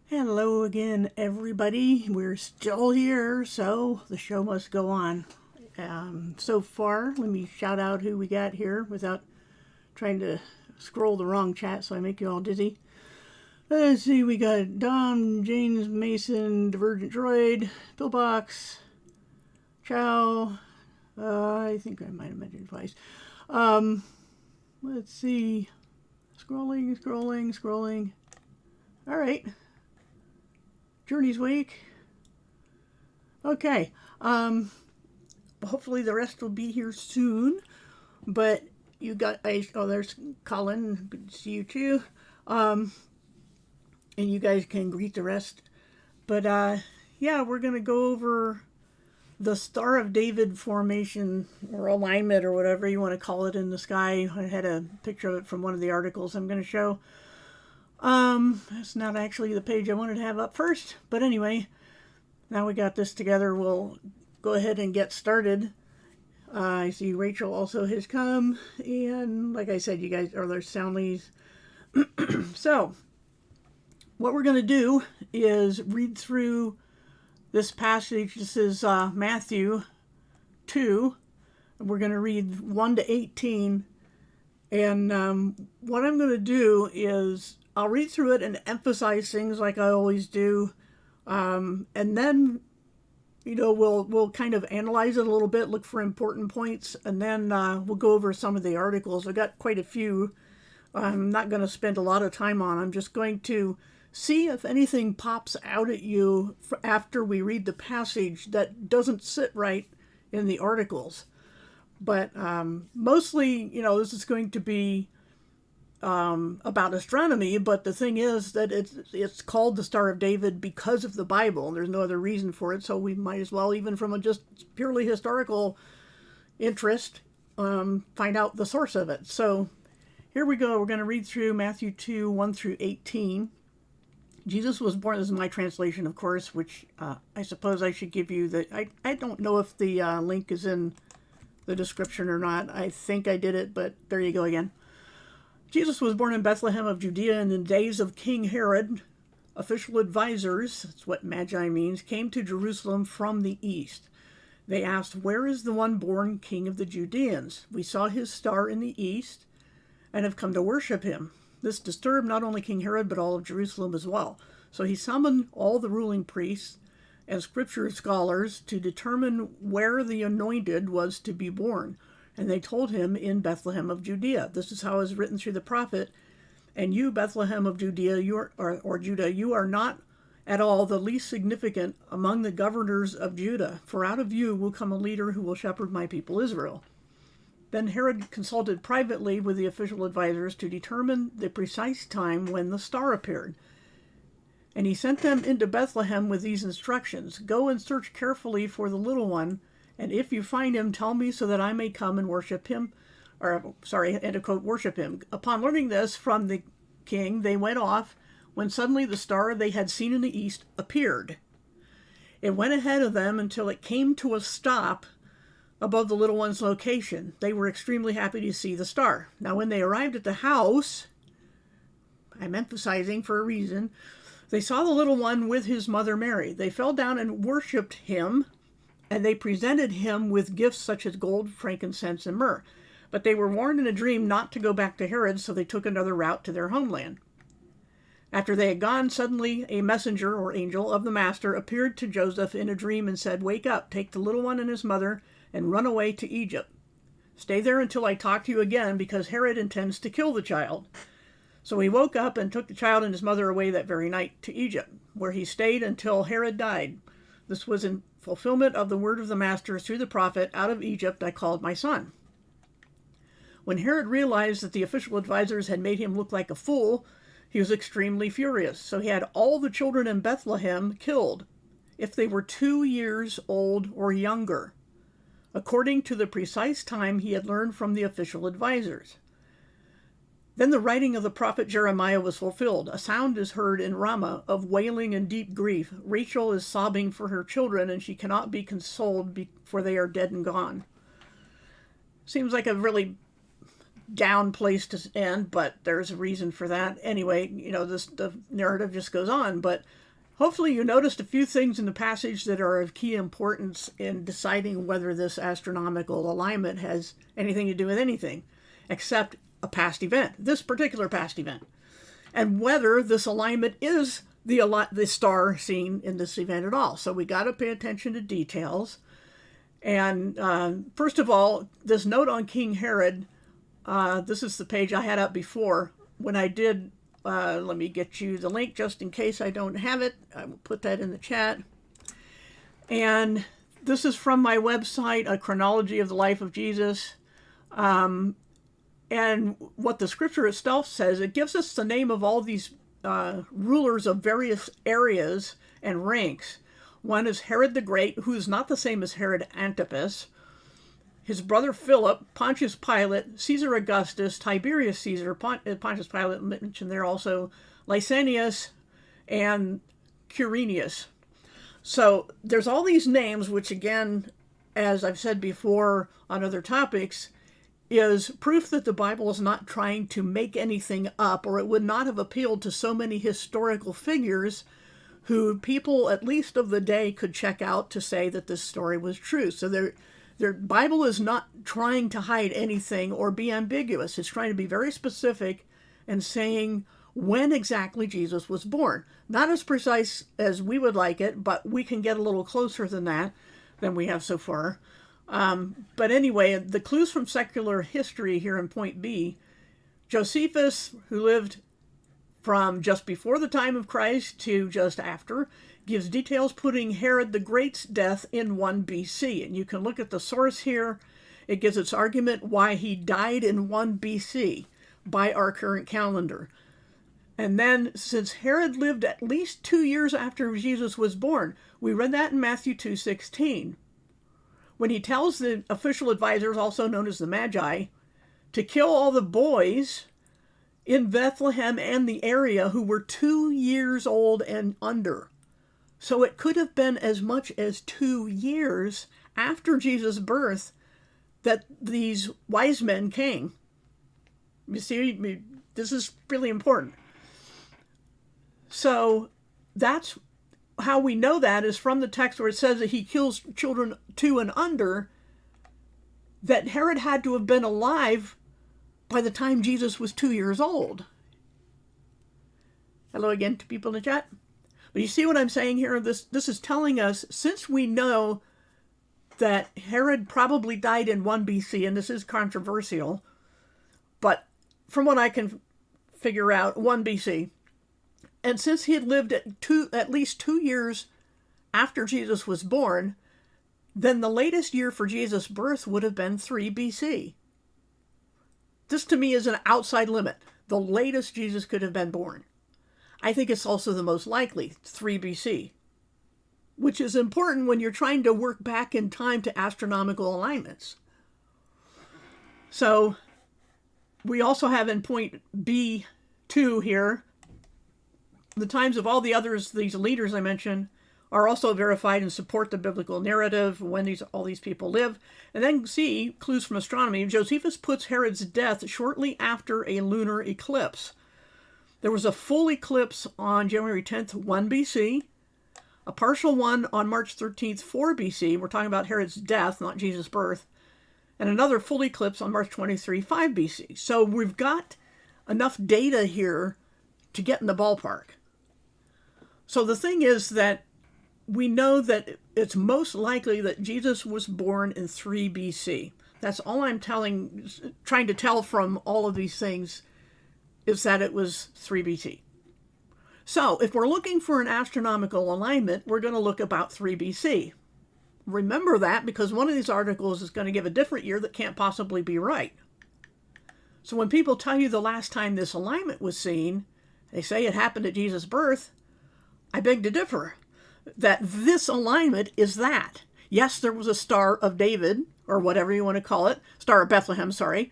Hello again, everybody. We're still here, so the show must go on. So far, let me shout out who we got here without trying to scroll the wrong chat so I make you all dizzy. Let's see, we got Don, James Mason, Divergent Droid, Pillbox, Chow. I think I might have mentioned twice. Let's see. Scrolling. All right. Journey's Wake. Okay. Hopefully the rest will be here soon. But you got, there's Colin. Good to see you too. And you guys can greet the rest. But yeah, we're going to go over the Star of David formation or alignment or whatever you want to call it in the sky. I had a picture of it from one of the articles I'm going to show. That's not actually the page I wanted to have up first, but anyway, now we got this together, we'll go ahead and get started. I see Rachel also has come, and like I said, you guys are there soundlies. So, what we're going to do is read through this passage. This is Matthew 2, and we're going to read 1 to 18, and what I'm going to do is I'll read through it and emphasize things like I always do, and then, we'll kind of analyze it a little bit, look for important points, and then we'll go over some of the articles. I've got quite a few. I'm not going to spend a lot of time on. I'm just going to see if anything pops out at you after we read the passage that doesn't sit right in the articles. But mostly, this is going to be about astronomy, but the thing is that it's called the Star of David because of the Bible. There's no other reason for it, so we might as well, even from a just purely historical interest, find out the source of it. So here we go. We're going to read through Matthew 2, 1 through 18. Jesus was born, this is my translation, of course, which I suppose I should give you I don't know if the link is in the description or not. I think I did it, but there you go again. Jesus was born in Bethlehem of Judea in the days of King Herod. Official advisors, that's what Magi means, came to Jerusalem from the east. They asked, "Where is the one born King of the Judeans? We saw his star in the east and have come to worship him." This disturbed not only King Herod, but all of Jerusalem as well. So he summoned all the ruling priests and scripture scholars to determine where the anointed was to be born. And they told him, "In Bethlehem of Judea." This is how it is written through the prophet. "And you, Bethlehem of Judea, or Judah, you are not at all the least significant among the governors of Judah, for out of you will come a leader who will shepherd my people Israel." Then Herod consulted privately with the official advisors to determine the precise time when the star appeared. And he sent them into Bethlehem with these instructions: "Go and search carefully for the little one, and if you find him, tell me so that I may come and worship him," and to quote, "worship him." Upon learning this from the king, they went off, when suddenly the star they had seen in the east appeared. It went ahead of them until it came to a stop above the little one's location. They were extremely happy to see the star. Now, when they arrived at the house, I'm emphasizing for a reason, they saw the little one with his mother Mary. They fell down and worshipped him, and they presented him with gifts such as gold, frankincense, and myrrh. But they were warned in a dream not to go back to Herod, so they took another route to their homeland. After they had gone, suddenly a messenger or angel of the master appeared to Joseph in a dream and said, "Wake up, take the little one and his mother, and run away to Egypt. Stay there until I talk to you again, because Herod intends to kill the child." So he woke up and took the child and his mother away that very night to Egypt, where he stayed until Herod died. This was in fulfillment of the word of the master through the prophet, "Out of Egypt I called my son." When Herod realized that the official advisors had made him look like a fool, he was extremely furious. So he had all the children in Bethlehem killed, if they were 2 years old or younger, according to the precise time he had learned from the official advisors. Then the writing of the prophet Jeremiah was fulfilled. "A sound is heard in Ramah of wailing and deep grief. Rachel is sobbing for her children, and she cannot be consoled, for they are dead and gone." Seems like a really down place to end, but there's a reason for that. Anyway, the narrative just goes on, but hopefully you noticed a few things in the passage that are of key importance in deciding whether this astronomical alignment has anything to do with anything, except a past event, this particular past event, and whether this alignment is the star seen in this event at all. So we got to pay attention to details. And first of all, this note on King Herod, this is the page I had up before. When I did, let me get you the link just in case I don't have it. I will put that in the chat. And this is from my website, A Chronology of the Life of Jesus. And what the scripture itself says, it gives us the name of all these rulers of various areas and ranks. One is Herod the Great, who is not the same as Herod Antipas. His brother Philip, Pontius Pilate, Caesar Augustus, Tiberius Caesar, Pontius Pilate mentioned there also, Lysanias, and Quirinius. So there's all these names, which again, as I've said before on other topics, is proof that the Bible is not trying to make anything up, or it would not have appealed to so many historical figures who people, at least of the day, could check out to say that this story was true. So their Bible is not trying to hide anything or be ambiguous. It's trying to be very specific and saying when exactly Jesus was born. Not as precise as we would like it, but we can get a little closer than that than we have so far. But anyway, the clues from secular history here in point B, Josephus, who lived from just before the time of Christ to just after, gives details putting Herod the Great's death in 1 BC. And you can look at the source here. It gives its argument why he died in 1 BC by our current calendar. And then, since Herod lived at least 2 years after Jesus was born, we read that in Matthew 2:16. When he tells the official advisors, also known as the Magi, to kill all the boys in Bethlehem and the area who were 2 years old and under. So it could have been as much as 2 years after Jesus' birth that these wise men came. You see, this is really important. So that's how we know that is from the text where it says that he kills children 2 and under, that Herod had to have been alive by the time Jesus was 2 years old. Hello again to people in the chat. But you see what I'm saying here? This is telling us, since we know that Herod probably died in 1 BC, and this is controversial, but from what I can figure out, 1 BC, and since he had lived at least 2 years after Jesus was born, then the latest year for Jesus' birth would have been 3 BC. This to me is an outside limit. The latest Jesus could have been born. I think it's also the most likely, 3 BC, which is important when you're trying to work back in time to astronomical alignments. So we also have in point B2 here, the times of all the others, these leaders I mentioned, are also verified and support the biblical narrative when all these people live. And then C, clues from astronomy, Josephus puts Herod's death shortly after a lunar eclipse. There was a full eclipse on January 10th, 1 BC, a partial one on March 13th, 4 BC. We're talking about Herod's death, not Jesus' birth. And another full eclipse on March 23, 5 BC. So we've got enough data here to get in the ballpark. So the thing is that we know that it's most likely that Jesus was born in 3 BC. That's all I'm trying to tell from all of these things, is that it was 3 BC. So if we're looking for an astronomical alignment, we're going to look about 3 BC. Remember that, because one of these articles is going to give a different year that can't possibly be right. So when people tell you the last time this alignment was seen, they say it happened at Jesus' birth. I beg to differ. That this alignment is that. Yes, there was a Star of David, or whatever you want to call it, Star of Bethlehem, sorry,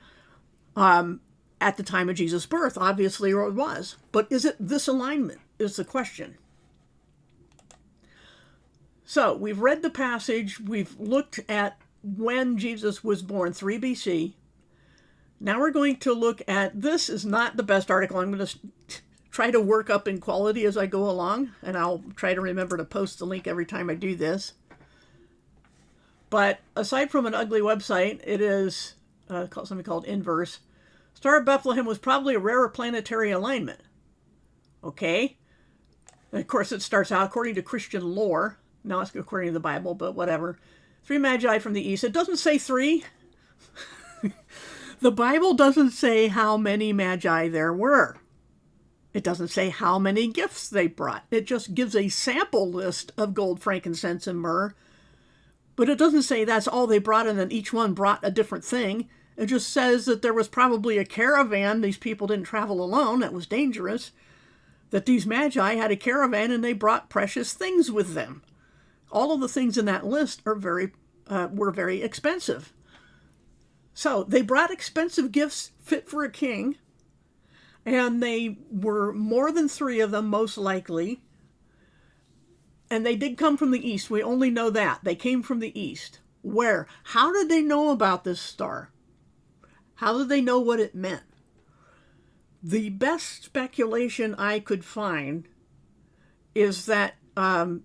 at the time of Jesus' birth. Obviously, it was. But is it this alignment, is the question. So, we've read the passage, we've looked at when Jesus was born, 3 BC. Now we're going to look at, this is not the best article. I'm going to try to work up in quality as I go along, and I'll try to remember to post the link every time I do this. But aside from an ugly website, it is something called Inverse. Star of Bethlehem was probably a rarer planetary alignment. Okay? And of course, it starts out according to Christian lore. Now it's according to the Bible, but whatever. 3 magi from the east. It doesn't say 3. The Bible doesn't say how many magi there were. It doesn't say how many gifts they brought. It just gives a sample list of gold, frankincense, and myrrh. But it doesn't say that's all they brought and then each one brought a different thing. It just says that there was probably a caravan. These people didn't travel alone. That was dangerous. That these magi had a caravan and they brought precious things with them. All of the things in that list are were very expensive. So they brought expensive gifts fit for a king, and they were more than 3 of them, most likely. And they did come from the east. We only know that. They came from the east. Where? How did they know about this star? How did they know what it meant? The best speculation I could find is that, I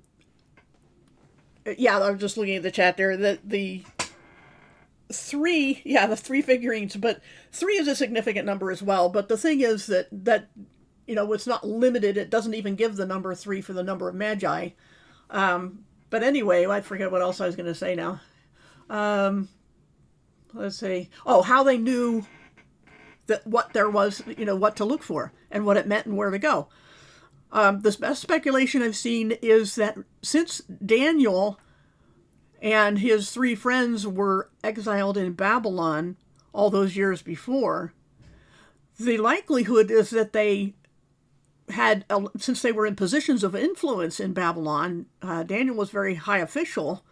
was just looking at the chat there, that the 3 figurines, but 3 is a significant number as well. But the thing is that it's not limited. It doesn't even give the number 3 for the number of magi. But anyway, I forget what else I was going to say now. Let's see. Oh, how they knew that what there was, what to look for and what it meant and where to go. The best speculation I've seen is that since Daniel and his 3 friends were exiled in Babylon all those years before, the likelihood is that they had, since they were in positions of influence in Babylon, Daniel was very high official,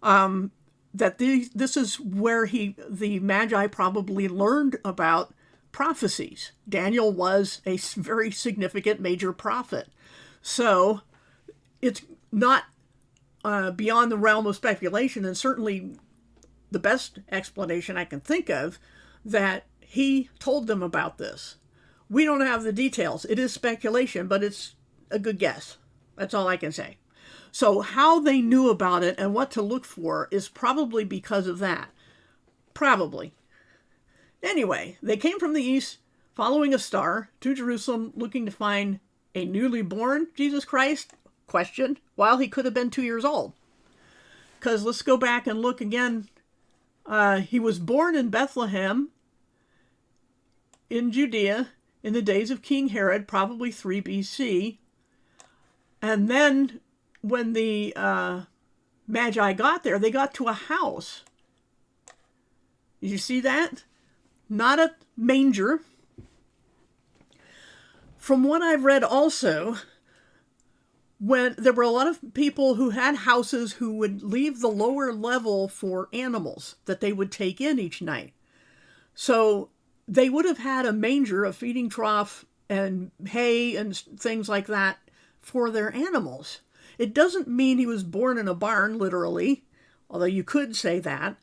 that this is where the Magi probably learned about prophecies. Daniel was a very significant major prophet. So it's not beyond the realm of speculation, and certainly the best explanation I can think of, that he told them about this. We don't have the details. It is speculation, but it's a good guess. That's all I can say. So how they knew about it and what to look for is probably because of that. Probably. Anyway, they came from the east, following a star, to Jerusalem, looking to find a newly born Jesus Christ, question, while he could have been 2 years old. Because let's go back and look again. He was born in Bethlehem, in Judea, in the days of King Herod, probably 3 BC. And then when the Magi got there, they got to a house. Did you see that? Not a manger. From what I've read also, when there were a lot of people who had houses who would leave the lower level for animals that they would take in each night. So they would have had a manger, a feeding trough, and hay and things like that for their animals. It doesn't mean he was born in a barn, literally, although you could say that.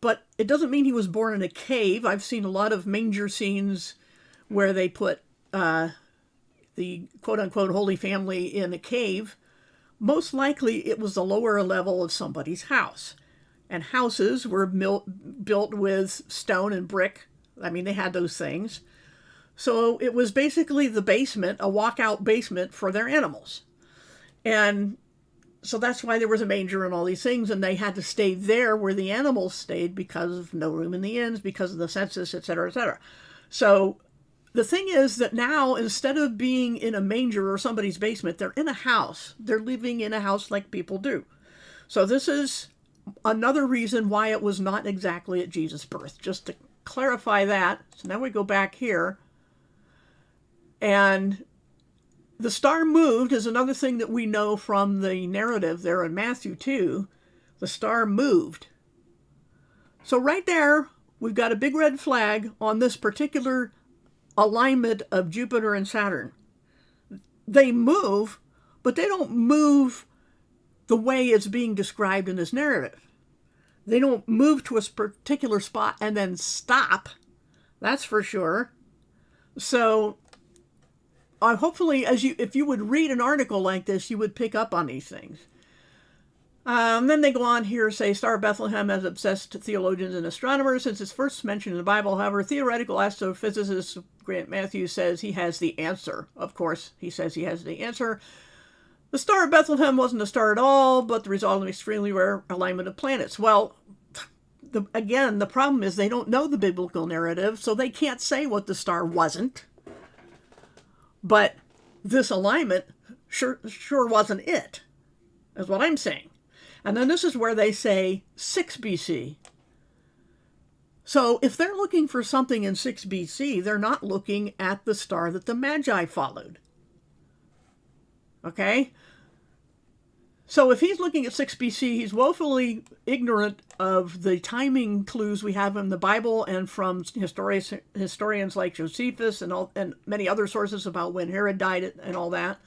But it doesn't mean he was born in a cave. I've seen a lot of manger scenes where they put the quote-unquote Holy Family in a cave. Most likely it was the lower level of somebody's house. And houses were built with stone and brick. I mean, they had those things. So it was basically the basement, a walkout basement for their animals. And so that's why there was a manger and all these things, and they had to stay there where the animals stayed because of no room in the inns, because of the census, etc., etc. So the thing is that now, instead of being in a manger or somebody's basement, they're in a house. They're living in a house like people do. So this is another reason why it was not exactly at Jesus' birth. Just to clarify that. So now we go back here. And the star moved is another thing that we know from the narrative there in Matthew 2. The star moved. So right there, we've got a big red flag on this particular alignment of Jupiter and Saturn. They move, but they don't move the way it's being described in this narrative. They don't move to a particular spot and then stop That's for sure. So hopefully, if you would read an article like this, you would pick up on these things. Then they go on here, say, Star of Bethlehem has obsessed theologians and astronomers since it's first mentioned in the Bible. However, theoretical astrophysicist Grant Matthews says he has the answer. Of course, he says he has the answer. The Star of Bethlehem wasn't a star at all, but the result of an extremely rare alignment of planets. Well, again, the problem is they don't know the biblical narrative, so they can't say what the star wasn't. But this alignment sure wasn't it, is what I'm saying. And then this is where they say 6 BC. So if they're looking for something in 6 BC, they're not looking at the star that the Magi followed. Okay? So if he's looking at 6 BC, he's woefully ignorant of the timing clues we have in the Bible and from historians like Josephus and many other sources about when Herod died and all that.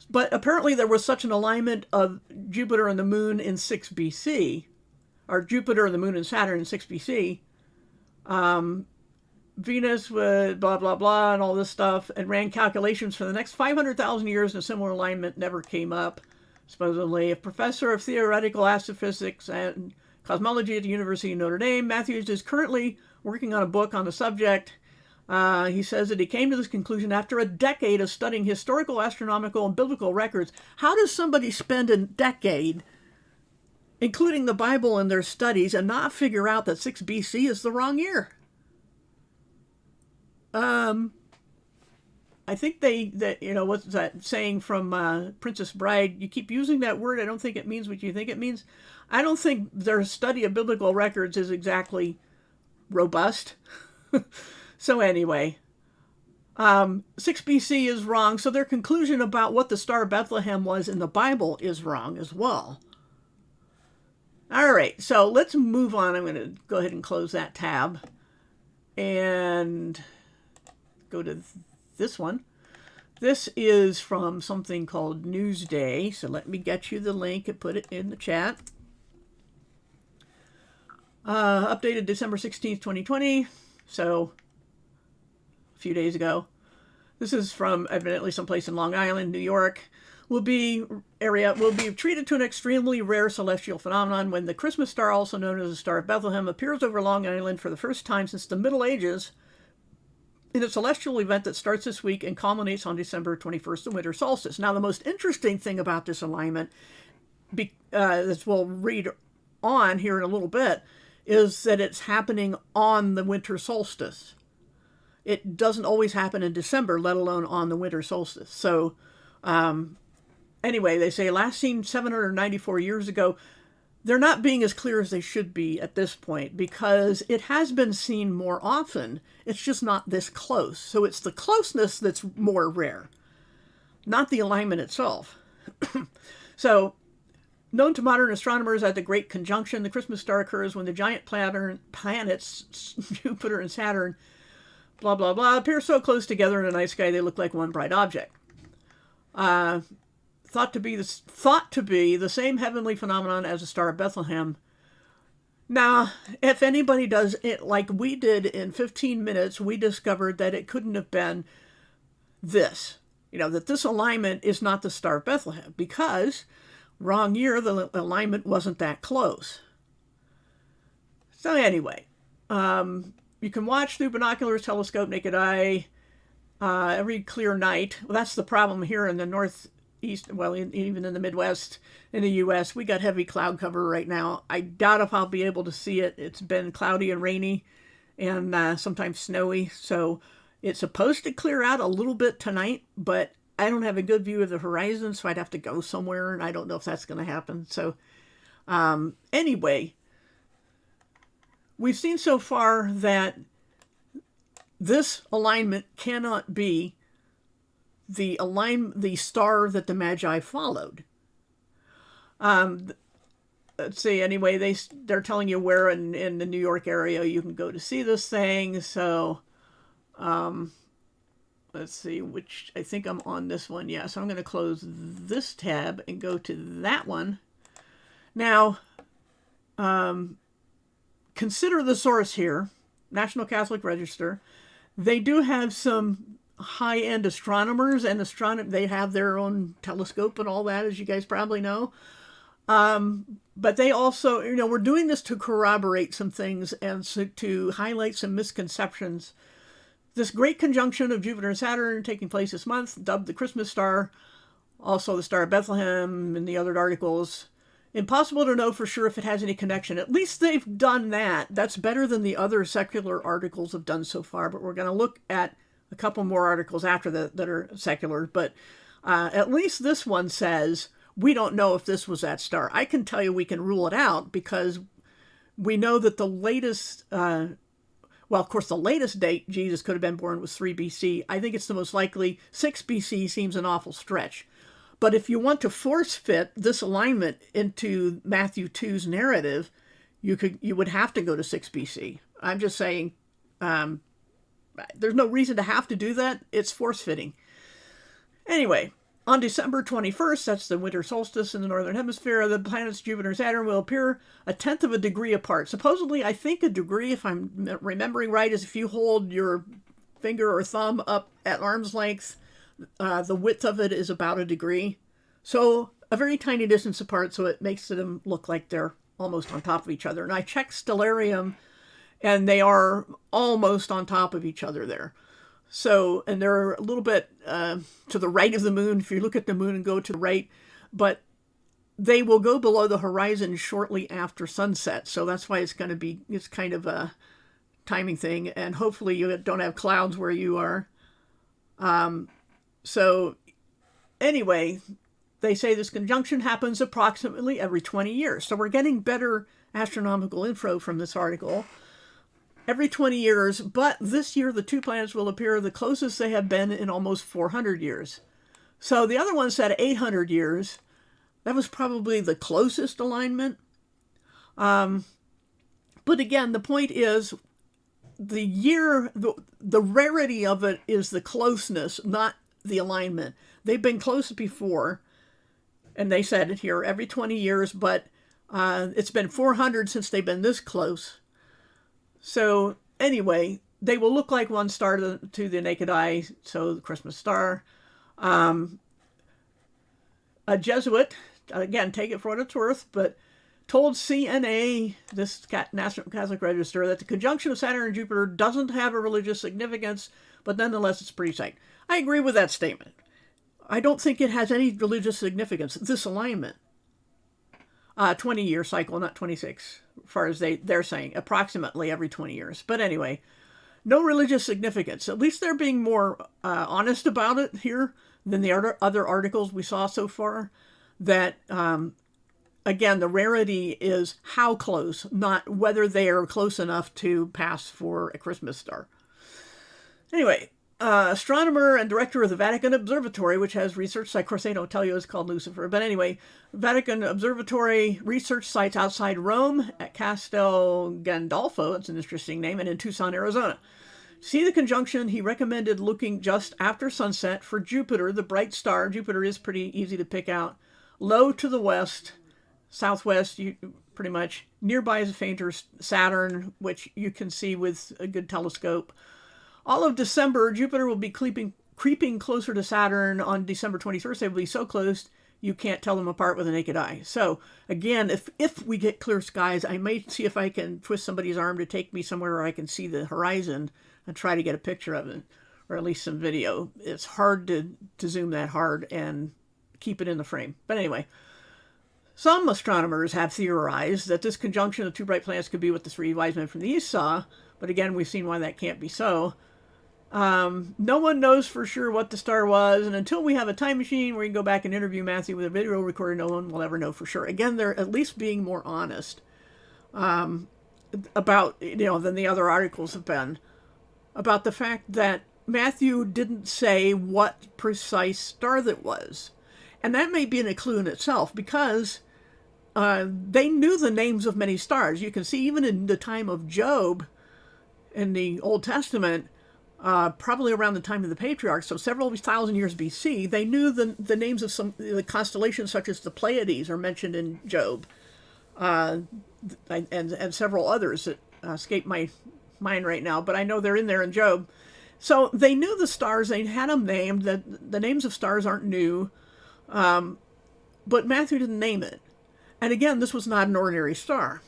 But apparently there was such an alignment of Jupiter and the moon in 6 BC, or Jupiter and the moon and Saturn in 6 BC. Venus would blah, blah, blah, and all this stuff, and ran calculations for the next 500,000 years, and a similar alignment never came up, supposedly. A professor of theoretical astrophysics and cosmology at the University of Notre Dame, Matthews is currently working on a book on the subject. He says that he came to this conclusion after a decade of studying historical, astronomical, and biblical records. How does somebody spend a decade, including the Bible in their studies, and not figure out that 6 BC is the wrong year? I think what's that saying from Princess Bride? You keep using that word. I don't think it means what you think it means. I don't think their study of biblical records is exactly robust. So anyway, 6 BC is wrong. So their conclusion about what the Star of Bethlehem was in the Bible is wrong as well. All right, so let's move on. I'm going to go ahead and close that tab and go to this one. This is from something called Newsday. So let me get you the link and put it in the chat. Updated December 16th, 2020. So a few days ago. This is from evidently someplace in Long Island, New York. Will be treated to an extremely rare celestial phenomenon when the Christmas star, also known as the Star of Bethlehem, appears over Long Island for the first time since the Middle Ages in a celestial event that starts this week and culminates on December 21st, the winter solstice. Now, the most interesting thing about this alignment, as we'll read on here in a little bit, is that it's happening on the winter solstice. It doesn't always happen in December, let alone on the winter solstice. So, anyway, they say last seen 794 years ago. They're not being as clear as they should be at this point because it has been seen more often. It's just not this close. So it's the closeness that's more rare, not the alignment itself. So, known to modern astronomers as the Great Conjunction, the Christmas star occurs when the giant planets, Jupiter and Saturn, blah, blah, blah, appear so close together in the night sky they look like one bright object. Thought to be the same heavenly phenomenon as the Star of Bethlehem. Now, if anybody does it like we did in 15 minutes, we discovered that it couldn't have been this. That this alignment is not the Star of Bethlehem because wrong year, the alignment wasn't that close. So anyway, you can watch through binoculars, telescope, naked eye, every clear night. Well, that's the problem here in the Northeast, well, even in the Midwest, in the U.S., we got heavy cloud cover right now. I doubt if I'll be able to see it. It's been cloudy and rainy and sometimes snowy, so it's supposed to clear out a little bit tonight, but I don't have a good view of the horizon, so I'd have to go somewhere, and I don't know if that's going to happen. So anyway, we've seen so far that this alignment cannot be the star that the Magi followed. Let's see. Anyway, they're telling you where in the New York area you can go to see this thing. So, let's see. Which I think I'm on this one. Yeah. So I'm going to close this tab and go to that one. Now, consider the source here. National Catholic Register. They do have some high-end astronomers, and they have their own telescope and all that, as you guys probably know. But they also, we're doing this to corroborate some things and to highlight some misconceptions. This great conjunction of Jupiter and Saturn taking place this month, dubbed the Christmas star, also the Star of Bethlehem and the other articles. Impossible to know for sure if it has any connection. At least they've done that. That's better than the other secular articles have done so far. But we're going to look at a couple more articles after that are secular. But at least this one says, we don't know if this was that star. I can tell you we can rule it out because we know that the latest, well, of course, the latest date Jesus could have been born was 3 BC. I think it's the most likely. 6 BC seems an awful stretch. But if you want to force fit this alignment into Matthew 2's narrative, you would have to go to 6 BC. I'm just saying, there's no reason to have to do that. It's force fitting. Anyway, on December 21st, that's the winter solstice in the northern hemisphere, the planets Jupiter and Saturn will appear 1/10 of a degree apart. Supposedly, I think a degree, if I'm remembering right, is if you hold your finger or thumb up at arm's length, the width of it is about a degree. So a very tiny distance apart, so it makes them look like they're almost on top of each other. And I checked Stellarium, and they are almost on top of each other there. So, and they're a little bit to the right of the moon, if you look at the moon and go to the right, but they will go below the horizon shortly after sunset. So that's why it's kind of a timing thing. And hopefully you don't have clouds where you are. So anyway, they say this conjunction happens approximately every 20 years. So we're getting better astronomical info from this article. Every 20 years, but this year the two planets will appear the closest they have been in almost 400 years. So the other one said 800 years. That was probably the closest alignment. But again, the point is, the rarity of it is the closeness, not the alignment. They've been close before, and they said it here every 20 years, but it's been 400 since they've been this close. So anyway, they will look like one star to the naked eye, so the Christmas star. A Jesuit, again, take it for what it's worth, but told CNA, this National Catholic Register, that the conjunction of Saturn and Jupiter doesn't have a religious significance, but nonetheless it's a pretty sight. I agree with that statement. I don't think it has any religious significance, this alignment. 20-year cycle, not 26, as far as they're saying, approximately every 20 years. But anyway, no religious significance. At least they're being more honest about it here than the other articles we saw so far. That, again, the rarity is how close, not whether they are close enough to pass for a Christmas star. Anyway, astronomer and director of the Vatican Observatory, which has research sites. Of course, they don't tell you it's called Lucifer. But anyway, Vatican Observatory research sites outside Rome at Castel Gandolfo, it's an interesting name, and in Tucson, Arizona. To see the conjunction, he recommended looking just after sunset for Jupiter, the bright star. Jupiter is pretty easy to pick out. Low to the west, southwest, pretty much. Nearby is a fainter Saturn, which you can see with a good telescope. All of December, Jupiter will be creeping closer to Saturn. On December 21st, they will be so close you can't tell them apart with a naked eye. So, again, if we get clear skies, I may see if I can twist somebody's arm to take me somewhere where I can see the horizon and try to get a picture of it, or at least some video. It's hard to zoom that hard and keep it in the frame. But anyway, some astronomers have theorized that this conjunction of two bright planets could be what the three wise men from the east saw. But again, we've seen why that can't be so. No one knows for sure what the star was, and until we have a time machine where we can go back and interview Matthew with a video recorder, no one will ever know for sure. Again, they're at least being more honest about, than the other articles have been, about the fact that Matthew didn't say what precise star that was. And that may be a clue in itself, because they knew the names of many stars. You can see even in the time of Job in the Old Testament, probably around the time of the patriarchs, so several thousand years BC, they knew the names of some the constellations, such as the Pleiades are mentioned in Job, and several others that escape my mind right now, but I know they're in there in Job. So they knew the stars, they had them named. The names of stars aren't new, but Matthew didn't name it. And again, this was not an ordinary star.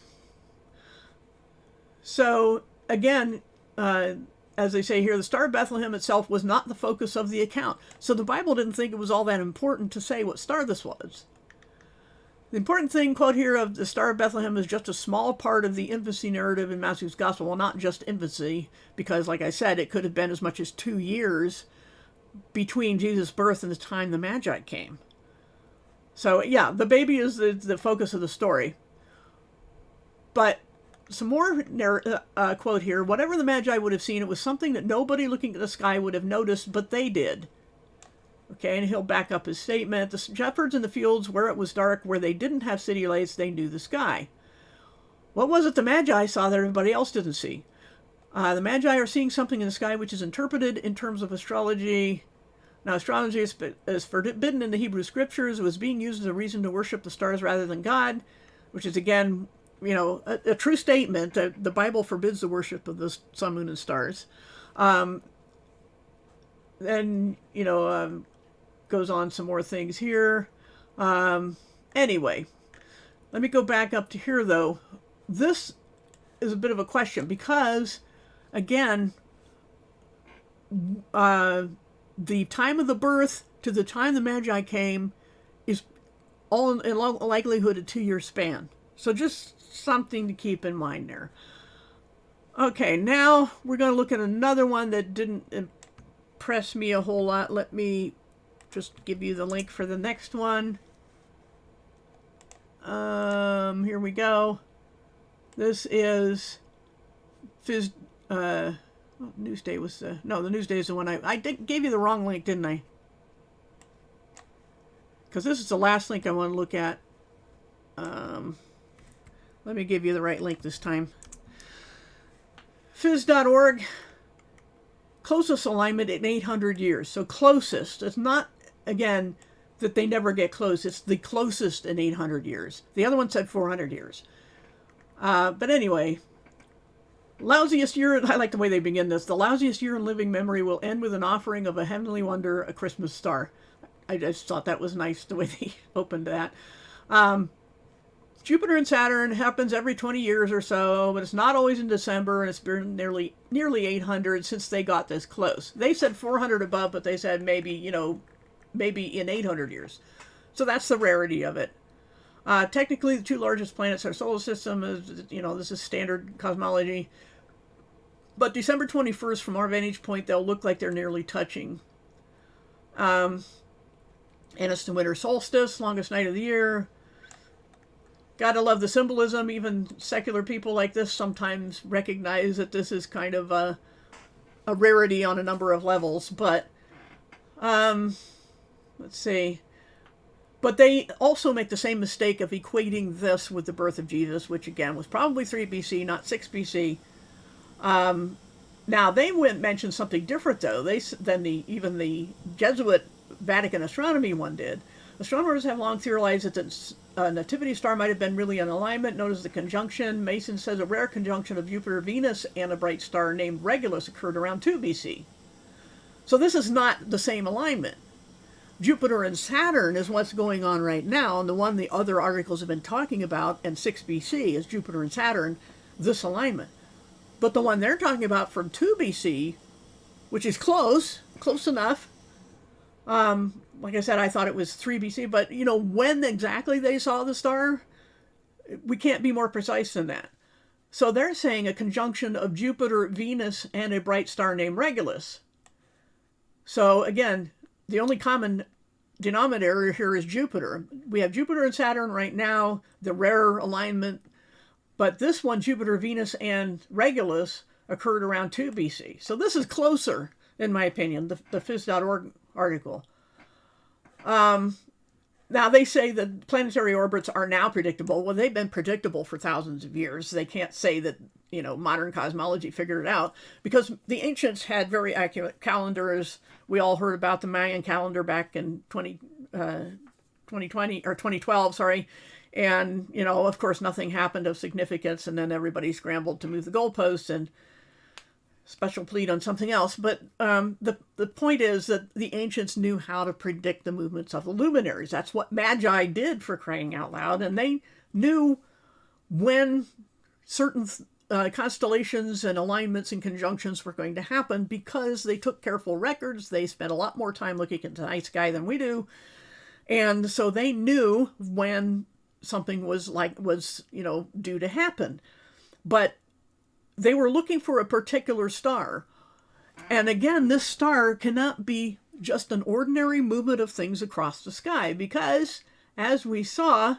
So again, as they say here, the Star of Bethlehem itself was not the focus of the account. So the Bible didn't think it was all that important to say what star this was. The important thing, quote here, of the Star of Bethlehem is just a small part of the infancy narrative in Matthew's Gospel. Well, not just infancy, because like I said, it could have been as much as 2 years between Jesus' birth and the time the Magi came. So yeah, the baby is the focus of the story. But some more quote here, whatever the Magi would have seen, it was something that nobody looking at the sky would have noticed, but they did. Okay, and he'll back up his statement. The shepherds in the fields where it was dark, where they didn't have city lights, they knew the sky. What was it the Magi saw that everybody else didn't see? The Magi are seeing something in the sky which is interpreted in terms of astrology. Now, astrology is forbidden in the Hebrew scriptures. It was being used as a reason to worship the stars rather than God, which is, again, you know, a true statement. The Bible forbids the worship of the sun, moon, and stars. Then, you know, goes on some more things here. Anyway, let me go back up to here, though. This is a bit of a question because, again, the time of the birth to the time the Magi came is all in likelihood a 2-year span. So just something to keep in mind there. Okay, now we're going to look at another one that didn't impress me a whole lot. Let me just give you the link for the next one. Here we go. This is Newsday was the... No, the Newsday is the one I gave you the wrong link, didn't I? Because this is the last link I want to look at. Let me give you the right link this time. Phys.org. Closest alignment in 800 years. So closest. It's not, again, that they never get close. It's the closest in 800 years. The other one said 400 years. But anyway, lousiest year, I like the way they begin this. The lousiest year in living memory will end with an offering of a heavenly wonder, a Christmas star. I just thought that was nice the way they opened that. Jupiter and Saturn happens every 20 years or so, but it's not always in December, and it's been nearly 800 since they got this close. They said 400 above, but they said maybe, you know, maybe in 800 years. So that's the rarity of it. Technically, the 2 largest planets in our solar system is, you know, this is standard cosmology. But December 21st, from our vantage point, they'll look like they're nearly touching. And it's the winter solstice, longest night of the year. Gotta love the symbolism. Even secular people like this sometimes recognize that this is kind of a rarity on a number of levels. But, let's see. But they also make the same mistake of equating this with the birth of Jesus, which again was probably 3 BC, not 6 BC. Now, they mentioned something different, though, than even the Jesuit Vatican astronomy one did. Astronomers have long theorized that the nativity star might have been really an alignment known as the conjunction. Mason says a rare conjunction of Jupiter-Venus and a bright star named Regulus occurred around 2 BC. So this is not the same alignment. Jupiter and Saturn is what's going on right now, and the one the other articles have been talking about in 6 BC is Jupiter and Saturn, this alignment. But the one they're talking about from 2 BC, which is close enough. Like I said, I thought it was 3 BC, but, you know, when exactly they saw the star, we can't be more precise than that. So they're saying a conjunction of Jupiter, Venus, and a bright star named Regulus. So, again, the only common denominator here is Jupiter. We have Jupiter and Saturn right now, the rare alignment, but this one, Jupiter, Venus, and Regulus, occurred around 2 BC. So this is closer, in my opinion, the Phys.org article. Now, they say that planetary orbits are now predictable. Well, they've been predictable for thousands of years. They can't say that, you know, modern cosmology figured it out, because the ancients had very accurate calendars. We all heard about the Mayan calendar back in 2012, sorry. And, you know, of course, nothing happened of significance, and then everybody scrambled to move the goalposts, and special plead on something else. But the point is that the ancients knew how to predict the movements of the luminaries. That's what Magi did, for crying out loud. And they knew when certain constellations and alignments and conjunctions were going to happen, because they took careful records. They spent a lot more time looking at the night sky than we do. And so they knew when something was due to happen. But they were looking for a particular star. And again, this star cannot be just an ordinary movement of things across the sky, because, as we saw,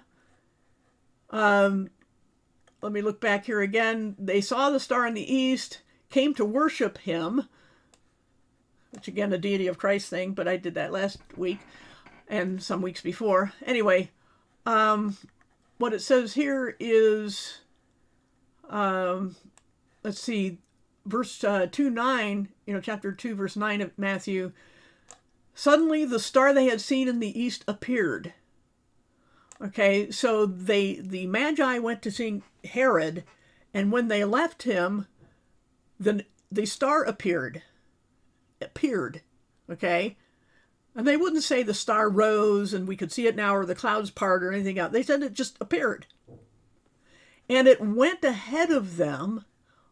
let me look back here again. They saw the star in the east, came to worship him, which again, a deity of Christ thing, but I did that last week and some weeks before. Anyway, what it says here is, let's see, verse 2:9, chapter 2, verse 9 of Matthew. Suddenly the star they had seen in the east appeared. Okay, so the Magi went to see Herod, and when they left him, the star appeared, okay? And they wouldn't say the star rose and we could see it now, or the clouds part, or anything else. They said it just appeared. And it went ahead of them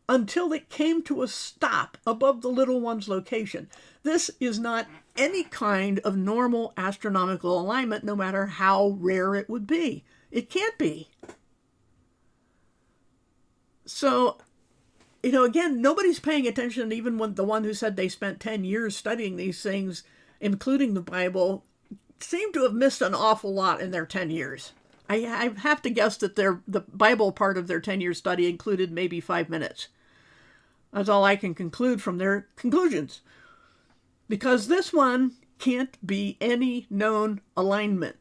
until it came to a stop above the little one's location. This is not any kind of normal astronomical alignment, no matter how rare it would be. It can't be. So, again, nobody's paying attention. Even when the one who said they spent 10 years studying these things, including the Bible, seem to have missed an awful lot in their 10 years. I have to guess that the Bible part of their 10-year study included maybe 5 minutes. That's all I can conclude from their conclusions. Because this one can't be any known alignment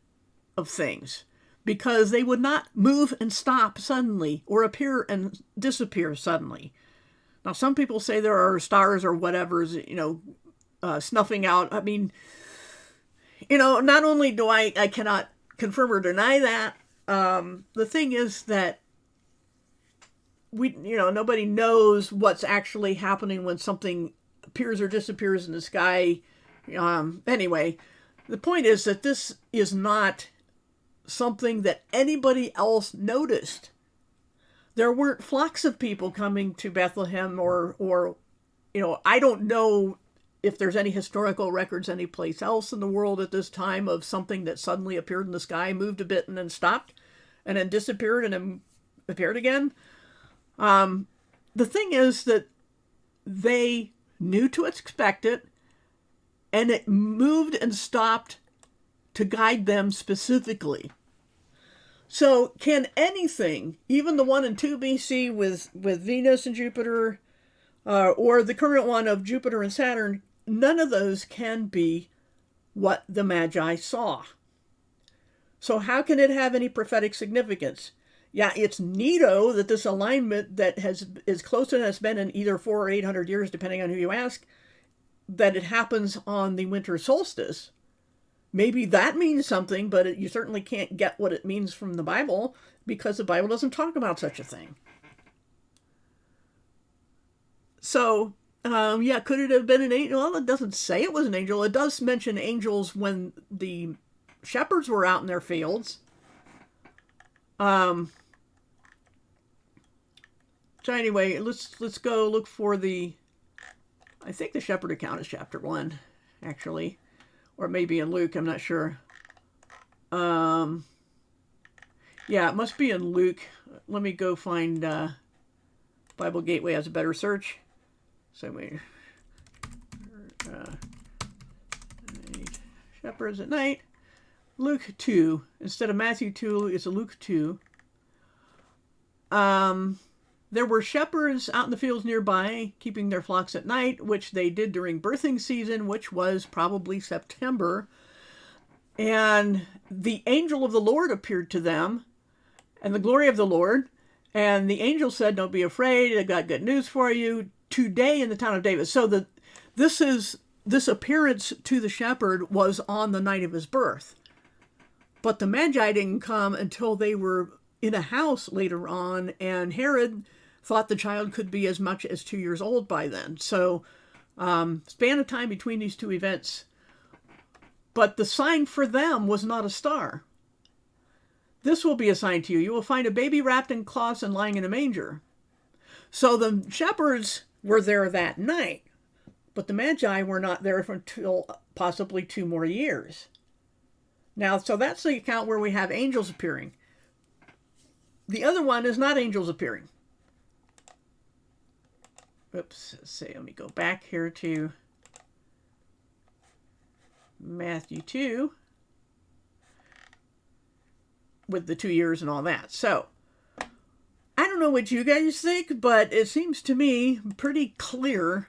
of things. Because they would not move and stop suddenly, or appear and disappear suddenly. Now, some people say there are stars or whatever's, snuffing out. I mean, not only do I cannot confirm or deny that, the thing is that nobody knows what's actually happening when something appears or disappears in the sky. Anyway, the point is that this is not something that anybody else noticed. There weren't flocks of people coming to Bethlehem, or I don't know if there's any historical records anyplace else in the world at this time of something that suddenly appeared in the sky, moved a bit, and then stopped, and then disappeared, and then appeared again. The thing is that they knew to expect it, and it moved and stopped to guide them specifically. So can anything, even the one in 2 BC with Venus and Jupiter, or the current one of Jupiter and Saturn, none of those can be what the Magi saw. So how can it have any prophetic significance? Yeah, it's neato that this alignment that is closer than it's been in either 400 or 800 years, depending on who you ask, that it happens on the winter solstice. Maybe that means something, but you certainly can't get what it means from the Bible, because the Bible doesn't talk about such a thing. So, could it have been an angel? Well, it doesn't say it was an angel. It does mention angels when the shepherds were out in their fields. So anyway, let's go look for I think the shepherd account is chapter 1, actually. Or maybe in Luke, I'm not sure. Yeah, it must be in Luke. Let me go find Bible Gateway has a better search. So shepherds at night. Luke 2. Instead of Matthew 2, it's a Luke 2. There were shepherds out in the fields nearby, keeping their flocks at night, which they did during birthing season, which was probably September. And the angel of the Lord appeared to them, and the glory of the Lord. And the angel said, "Don't be afraid. I've got good news for you. Today in the town of David." So this appearance to the shepherd was on the night of his birth. But the Magi didn't come until they were in a house later on, and Herod thought the child could be as much as 2 years old by then. So span of time between these two events. But the sign for them was not a star. This will be a sign to you. You will find a baby wrapped in cloths and lying in a manger. So the shepherds were there that night, but the Magi were not there until possibly 2 more years. Now, so that's the account where we have angels appearing. The other one is not angels appearing. Oops, let's see, let me go back here to Matthew 2 with the 2 years and all that. So, I don't know what you guys think, but it seems to me pretty clear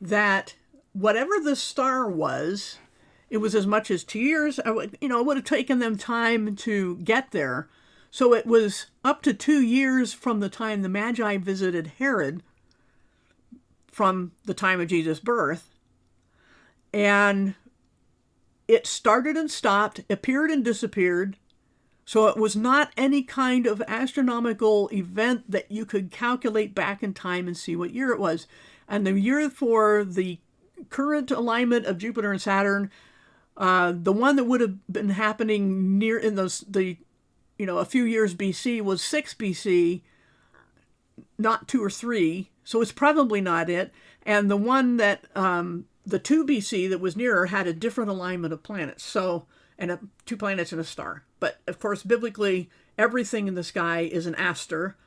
that whatever the star was, it was as much as 2 years. It would have taken them time to get there. So it was up to 2 years from the time the Magi visited Herod, from the time of Jesus' birth. And it started and stopped, appeared and disappeared. So it was not any kind of astronomical event that you could calculate back in time and see what year it was. And the year for the current alignment of Jupiter and Saturn, the one that would have been happening near in a few years BC was 6 BC, not 2 or 3. So it's probably not it. And the one that the 2 BC that was nearer had a different alignment of planets. So, and 2 planets and a star. But of course, biblically, everything in the sky is an aster.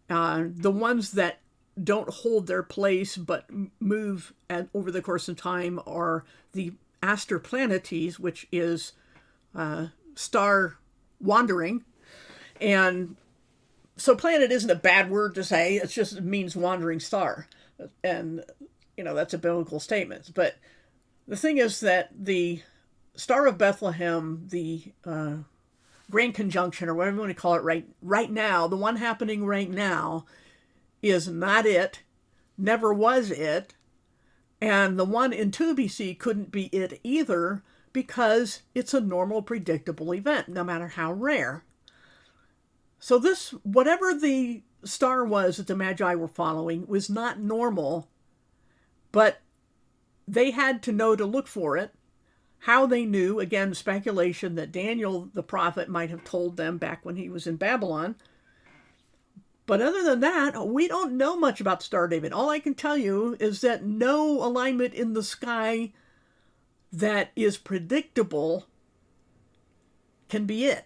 The ones that don't hold their place but move over the course of time are the aster planetes, which is star wandering. And so planet isn't a bad word to say. It means wandering star. And, that's a biblical statement. But the thing is that the Star of Bethlehem, the Grand Conjunction, or whatever you want to call it right now, the one happening right now, is not it, never was it, and the one in 2 BC couldn't be it either, because it's a normal, predictable event, no matter how rare. So this, whatever the star was that the Magi were following, was not normal, but they had to know to look for it. How they knew, again, speculation that Daniel the prophet might have told them back when he was in Babylon. But other than that, we don't know much about the Star of David. All I can tell you is that no alignment in the sky that is predictable can be it.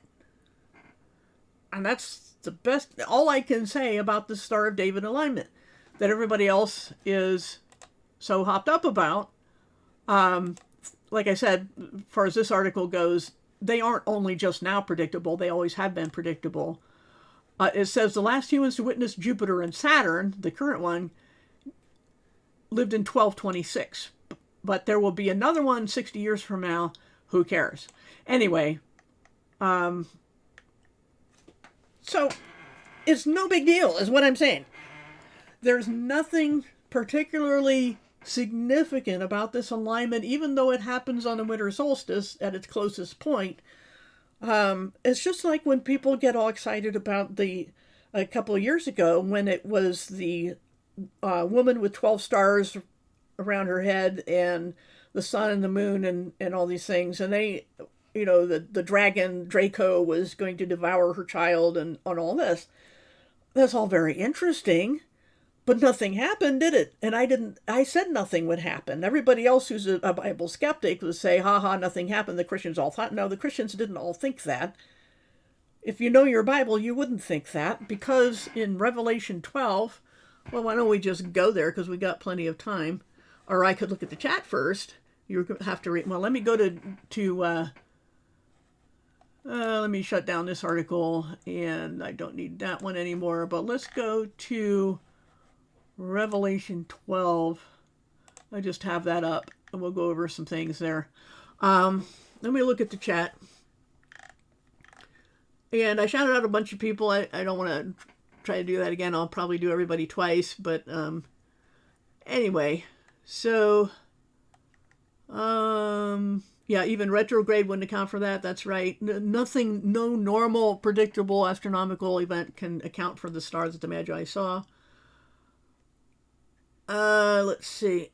And that's the best, all I can say about the Star of David alignment, that everybody else is so hopped up about. Like I said, as far as this article goes, they aren't only just now predictable, they always have been predictable. It says the last humans to witness Jupiter and Saturn, the current one, lived in 1226. But there will be another one 60 years from now. Who cares? Anyway, so it's no big deal, is what I'm saying. There's nothing particularly significant about this alignment, even though it happens on the winter solstice at its closest point. It's just like when people get all excited about a couple of years ago when it was the woman with 12 stars around her head and the sun and the moon and all these things. And they, the dragon Draco was going to devour her child and on all this. That's all very interesting. But nothing happened, did it? And I said nothing would happen. Everybody else who's a Bible skeptic would say, nothing happened. The Christians all thought. No, the Christians didn't all think that. If you know your Bible, you wouldn't think that, because in Revelation 12, well, why don't we just go there, because we got plenty of time. Or I could look at the chat first. You have to read. Well, let me go to let me shut down this article, and I don't need that one anymore. But let's go to Revelation 12. I just have that up, and we'll go over some things there. Let me look at the chat. And I shouted out a bunch of people. I don't want to try to do that again. I'll probably do everybody twice. But anyway, so Yeah, even retrograde wouldn't account for that. That's right. Nothing, no normal, predictable astronomical event can account for the stars that the Magi saw. Let's see.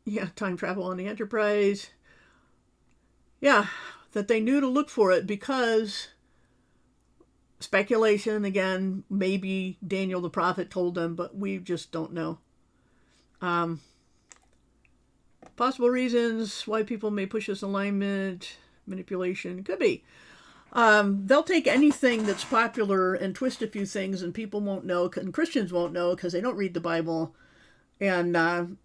Yeah, time travel on the Enterprise. Yeah, that they knew to look for it because speculation, again, maybe Daniel the prophet told them, but we just don't know. Possible reasons why people may push this alignment, manipulation, could be. They'll take anything that's popular and twist a few things, and people won't know, and Christians won't know because they don't read the Bible, and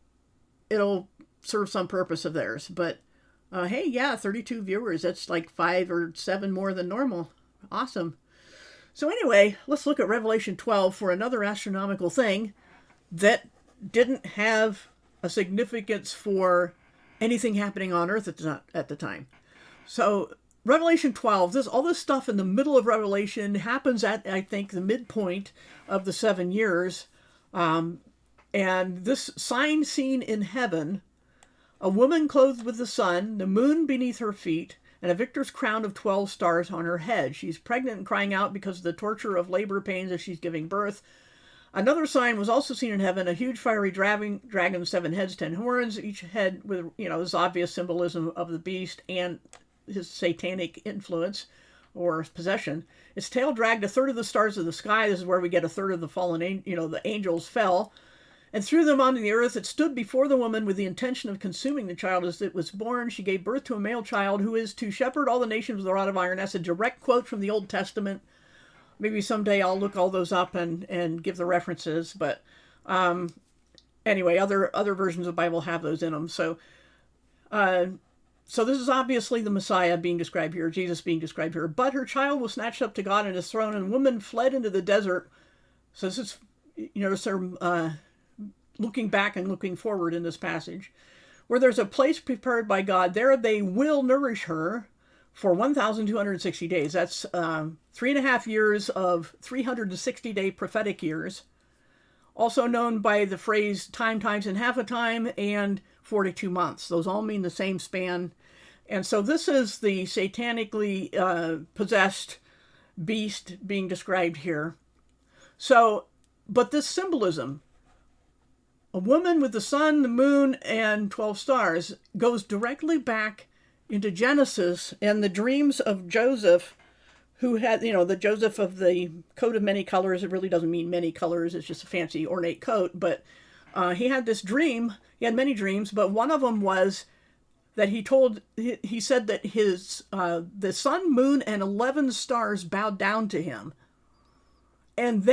it'll serve some purpose of theirs. But hey, yeah, 32 viewers. That's like 5 or 7 more than normal. Awesome. So anyway, let's look at Revelation 12 for another astronomical thing that didn't have a significance for anything happening on Earth at the time. So Revelation 12, all this stuff in the middle of Revelation happens at, I think, the midpoint of the 7 years. And this sign seen in heaven, a woman clothed with the sun, the moon beneath her feet, and a victor's crown of 12 stars on her head. She's pregnant and crying out because of the torture of labor pains as she's giving birth. Another sign was also seen in heaven, a huge fiery dragon, 7 heads, 10 horns, each head with, this obvious symbolism of the beast and his satanic influence or possession. Its tail dragged a third of the stars of the sky. This is where we get a third of the fallen, the angels fell, and threw them onto the earth. It stood before the woman with the intention of consuming the child as it was born. She gave birth to a male child who is to shepherd all the nations with a rod of iron. That's a direct quote from the Old Testament. Maybe someday I'll look all those up and give the references. But anyway, other versions of the Bible have those in them. So this is obviously the Messiah being described here, Jesus being described here. But her child was snatched up to God and his throne, and the woman fled into the desert. So this is, sort of looking back and looking forward in this passage, where there's a place prepared by God. There they will nourish her for 1,260 days. That's 3.5 years of 360-day prophetic years, also known by the phrase time times and half a time and 42 months. Those all mean the same span. And so this is the satanically possessed beast being described here. So, but this symbolism, a woman with the sun, the moon, and 12 stars, goes directly back into Genesis and the dreams of Joseph, who had, the Joseph of the coat of many colors. It really doesn't mean many colors. It's just a fancy ornate coat. But he had this dream. He had many dreams, but one of them was that he said that the sun, moon, and 11 stars bowed down to him. And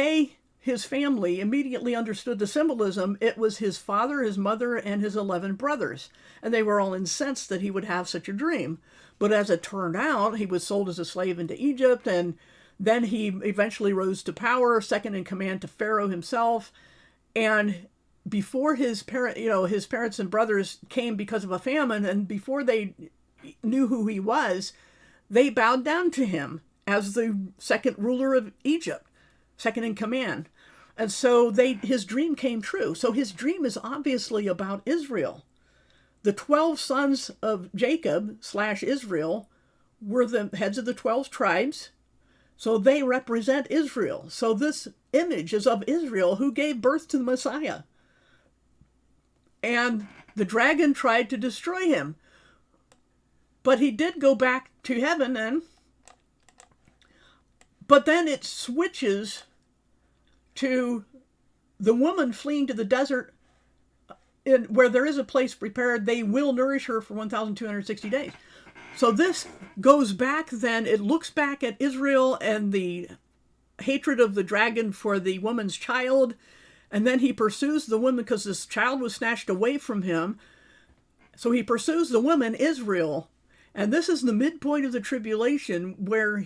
his family, immediately understood the symbolism. It was his father, his mother, and his 11 brothers. And they were all incensed that he would have such a dream. But as it turned out, he was sold as a slave into Egypt, and then he eventually rose to power, second in command to Pharaoh himself. And before his parents and brothers came because of a famine, and before they knew who he was, they bowed down to him as the second ruler of Egypt, second in command. And so his dream came true. So his dream is obviously about Israel. The 12 sons of Jacob / Israel were the heads of the 12 tribes. So they represent Israel. So this image is of Israel, who gave birth to the Messiah. And the dragon tried to destroy him. But he did go back to heaven, but then it switches to the woman fleeing to the desert, where there is a place prepared. They will nourish her for 1,260 days. So this goes back then, it looks back at Israel and the hatred of the dragon for the woman's child, and then he pursues the woman because this child was snatched away from him. So he pursues the woman, Israel, and this is the midpoint of the tribulation, where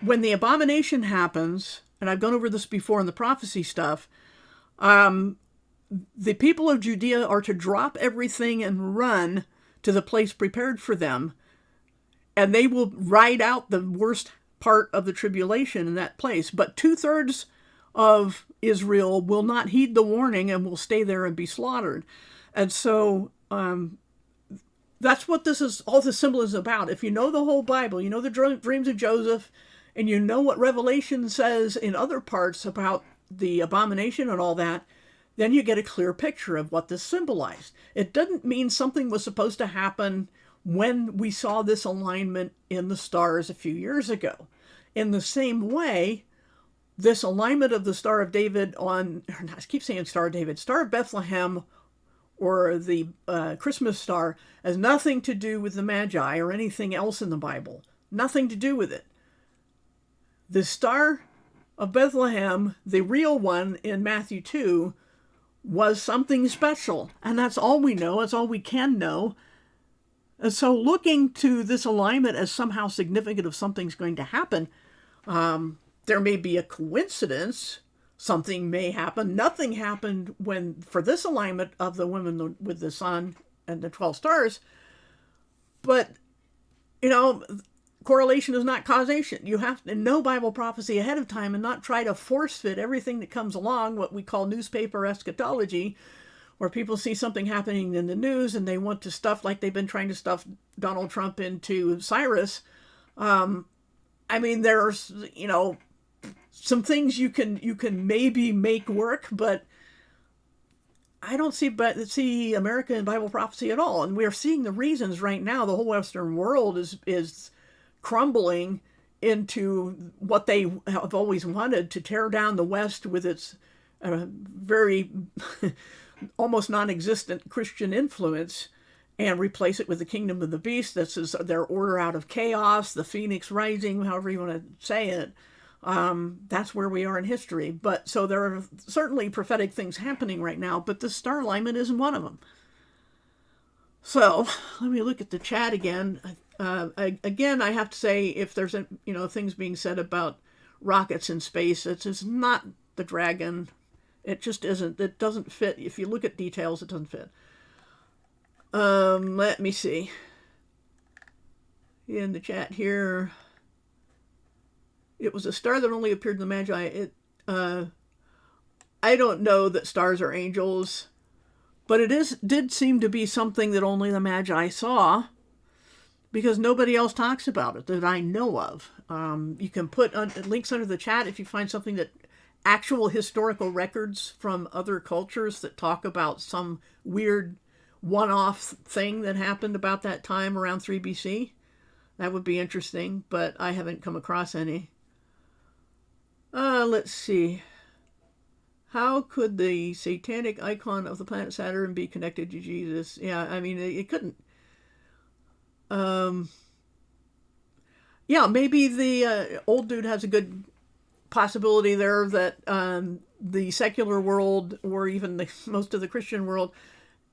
when the abomination happens, and I've gone over this before in the prophecy stuff, the people of Judea are to drop everything and run to the place prepared for them, and they will ride out the worst part of the tribulation in that place. But 2/3 of Israel will not heed the warning and will stay there and be slaughtered. And so That's what this is, all the symbol is about. If you know the whole Bible, you know the dreams of Joseph, and you know what Revelation says in other parts about the abomination and all that, then you get a clear picture of what this symbolized. It doesn't mean something was supposed to happen when we saw this alignment in the stars a few years ago. In the same way, this alignment of the Star of David on, I keep saying Star of David, Star of Bethlehem, or the Christmas star, has nothing to do with the Magi or anything else in the Bible. Nothing to do with it. The Star of Bethlehem, the real one in Matthew 2, was something special. And that's all we know. That's all we can know. And so looking to this alignment as somehow significant of something's going to happen, there may be a coincidence. Something may happen. Nothing happened for this alignment of the women with the sun and the 12 stars. But, correlation is not causation. You have to know Bible prophecy ahead of time and not try to force fit everything that comes along, what we call newspaper eschatology, where people see something happening in the news and they want to stuff, like they've been trying to stuff Donald Trump into Cyrus. There's, some things you can maybe make work, but I don't see America in Bible prophecy at all. And we're seeing the reasons right now. The whole Western world is crumbling into what they have always wanted, to tear down the West with its very almost non-existent Christian influence, and replace it with the kingdom of the beast. This is their order out of chaos, the phoenix rising, however you want to say it. That's where we are in history. But so there are certainly prophetic things happening right now, but the star alignment isn't one of them. So let me look at the chat again. Again, I have to say, if there's things being said about rockets in space, it's not the dragon. It just isn't. It doesn't fit. If you look at details, it doesn't fit. Let me see. In the chat here, it was a star that only appeared in the Magi. I don't know that stars are angels, but did seem to be something that only the Magi saw, because nobody else talks about it that I know of. You can put links under the chat if you find something that actual historical records from other cultures that talk about some weird one-off thing that happened about that time around 3 BC. That would be interesting, but I haven't come across any. Let's see. How could the satanic icon of the planet Saturn be connected to Jesus? Yeah, it couldn't. Maybe the old dude has a good possibility there that the secular world, or even most of the Christian world,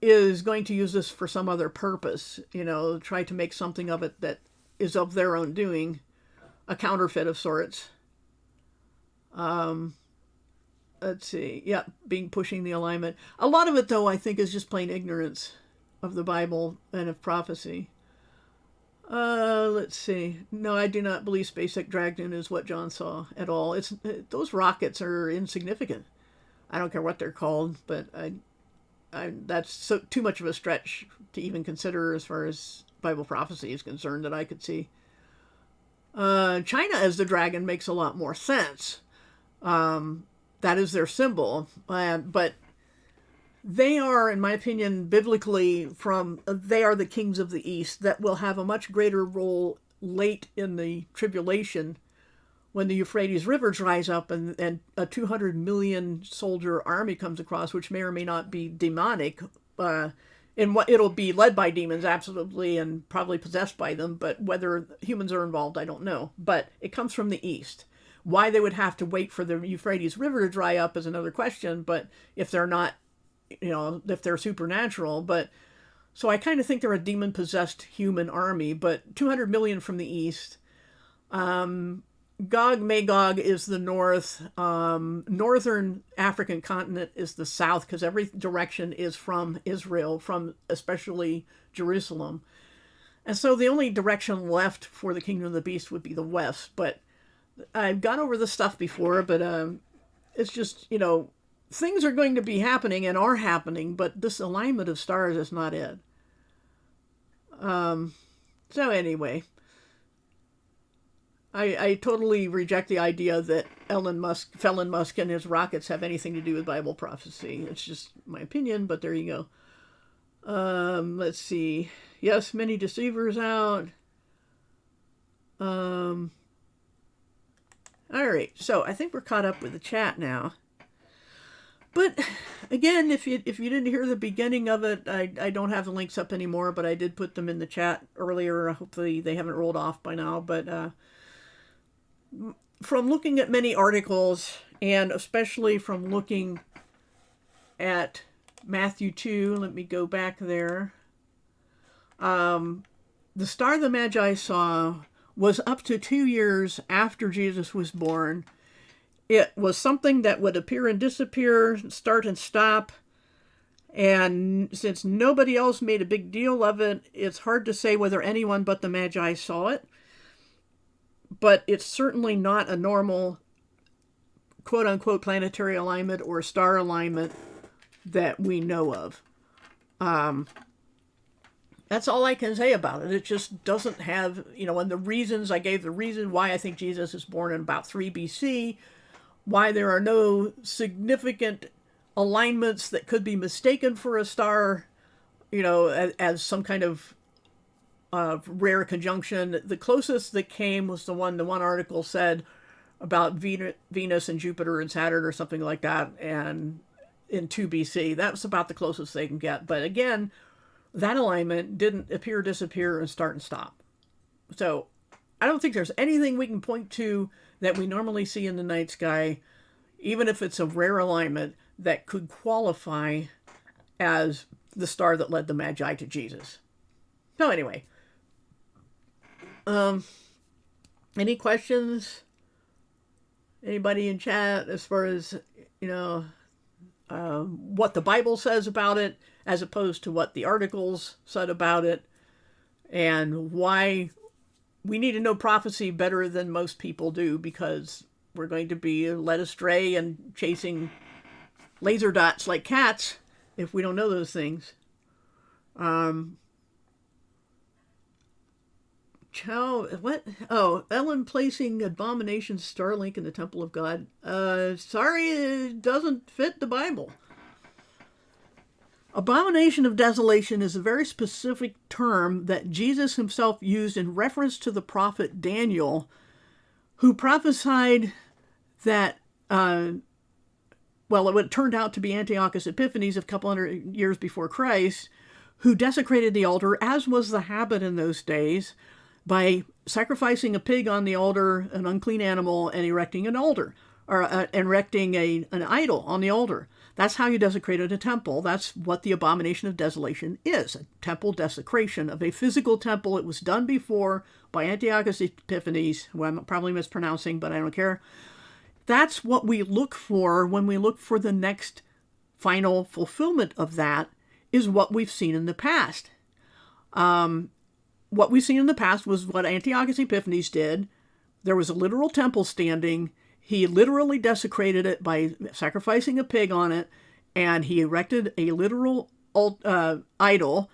is going to use this for some other purpose. Try to make something of it that is of their own doing, a counterfeit of sorts. Let's see. Yeah, pushing the alignment. A lot of it, though, I think is just plain ignorance of the Bible and of prophecy. Let's see. No, I do not believe SpaceX Dragon is what John saw at all. Those rockets are insignificant. I don't care what they're called, but that's too much of a stretch to even consider as far as Bible prophecy is concerned that I could see. China as the dragon makes a lot more sense. That is their symbol, but they are, in my opinion, biblically they are the kings of the East that will have a much greater role late in the tribulation, when the Euphrates River dries up and a 200 million soldier army comes across, which may or may not be demonic, and what it'll be led by demons, absolutely, and probably possessed by them, but whether humans are involved, I don't know. But it comes from the East. Why they would have to wait for the Euphrates River to dry up is another question, but if they're not, if they're supernatural. But so I kind of think they're a demon-possessed human army, but 200 million from the East. Gog Magog is the north. Northern African continent is the south, because every direction is from Israel, from especially Jerusalem. And so the only direction left for the kingdom of the beast would be the west. But I've gone over this stuff before, but it's just, things are going to be happening and are happening, but this alignment of stars is not it. So anyway, I totally reject the idea that Elon Musk and his rockets have anything to do with Bible prophecy. It's just my opinion, but there you go. Let's see. Yes, many deceivers out. All right, so I think we're caught up with the chat now. But again, if you didn't hear the beginning of it, I don't have the links up anymore, but I did put them in the chat earlier. Hopefully they haven't rolled off by now. But from looking at many articles, and especially from looking at Matthew 2, let me go back there. The star the Magi saw was up to 2 years after Jesus was born. It was something that would appear and disappear, start and stop. And since nobody else made a big deal of it, it's hard to say whether anyone but the Magi saw it. But it's certainly not a normal quote-unquote planetary alignment or star alignment that we know of. That's all I can say about it. It just doesn't have, and the reasons, I gave the reason why I think Jesus is born in about 3 BC, why there are no significant alignments that could be mistaken for a star, as some kind of rare conjunction. The closest that came was the one article said about Venus and Jupiter and Saturn or something like that, and in 2 BC. That was about the closest they can get. But again, that alignment didn't appear, disappear, and start and stop. So I don't think there's anything we can point to that we normally see in the night sky, even if it's a rare alignment, that could qualify as the star that led the Magi to Jesus. So anyway, any questions? Anybody in chat as far as, what the Bible says about it, as opposed to what the articles said about it, and why we need to know prophecy better than most people do, because we're going to be led astray and chasing laser dots like cats if we don't know those things. What? Oh, Ellen placing Abomination Starlink in the Temple of God. Sorry, it doesn't fit the Bible. Abomination of desolation is a very specific term that Jesus himself used in reference to the prophet Daniel, who prophesied that, it turned out to be Antiochus Epiphanes a couple hundred years before Christ, who desecrated the altar, as was the habit in those days, by sacrificing a pig on the altar, an unclean animal, and erecting an altar, or erecting an idol on the altar. That's how you desecrated a temple. That's what the abomination of desolation is, a temple desecration of a physical temple. It was done before by Antiochus Epiphanes, who I'm probably mispronouncing, but I don't care. That's what we look for when we look for the next final fulfillment of that, is what we've seen in the past. What we've seen in the past was what Antiochus Epiphanes did. There was a literal temple standing. He literally desecrated it by sacrificing a pig on it, and he erected a literal idol.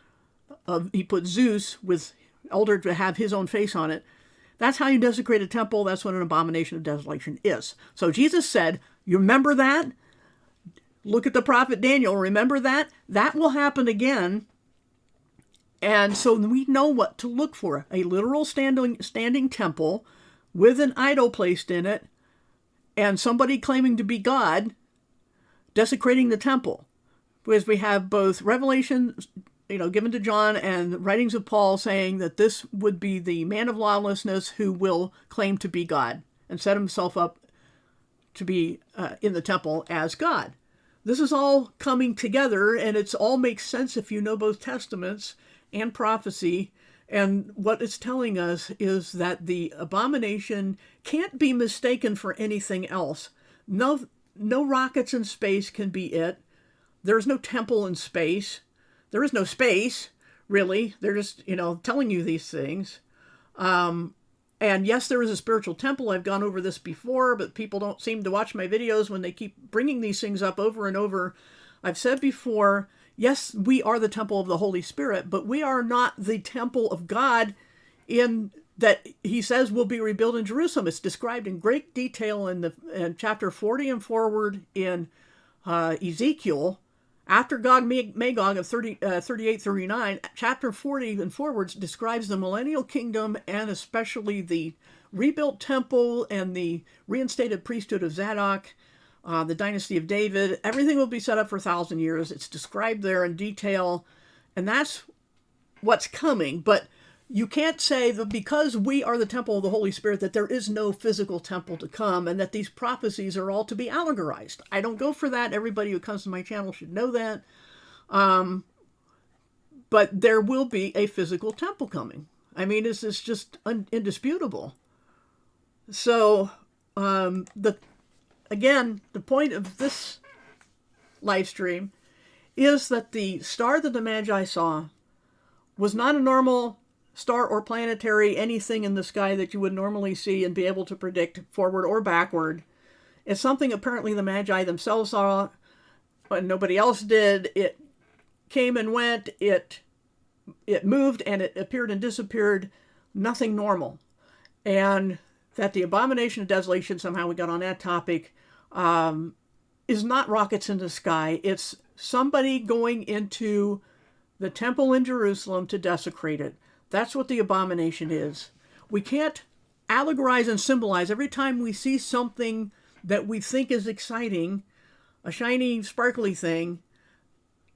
He put Zeus with altar to have his own face on it. That's how you desecrate a temple. That's what an abomination of desolation is. So Jesus said, you remember that? Look at the prophet Daniel. Remember that? That will happen again. And so we know what to look for. A literal standing temple with an idol placed in it, and somebody claiming to be God desecrating the temple. Because we have both Revelation, given to John, and writings of Paul saying that this would be the man of lawlessness who will claim to be God and set himself up to be in the temple as God. This is all coming together, and it all makes sense if you know both testaments and prophecy. And what it's telling us is that the abomination can't be mistaken for anything else. No rockets in space can be it. There's no temple in space. There is no space, really. They're just, telling you these things. And yes, there is a spiritual temple. I've gone over this before, but people don't seem to watch my videos when they keep bringing these things up over and over. I've said before, yes, we are the temple of the Holy Spirit, but we are not the temple of God in that he says will be rebuilt in Jerusalem. It's described in great detail in chapter 40 and forward in Ezekiel. After Gog Magog of 38-39, chapter 40 and forwards describes the millennial kingdom, and especially the rebuilt temple and the reinstated priesthood of Zadok, the dynasty of David. Everything will be set up for 1,000 years. It's described there in detail, and that's what's coming. But you can't say that because we are the temple of the Holy Spirit that there is no physical temple to come and that these prophecies are all to be allegorized. I don't go for that. Everybody who comes to my channel should know that. But there will be a physical temple coming. I mean, this is just indisputable. So, the point of this live stream is that the star that the Magi saw was not a normal star or planetary anything in the sky that you would normally see and be able to predict forward or backward. It's something apparently the Magi themselves saw, but nobody else did. It came and went. It moved and it appeared and disappeared. Nothing normal. And that the abomination of desolation, somehow we got on that topic, is not rockets in the sky. It's somebody going into the temple in Jerusalem to desecrate it. That's what the abomination is. We can't allegorize and symbolize every time we see something that we think is exciting, a shiny, sparkly thing,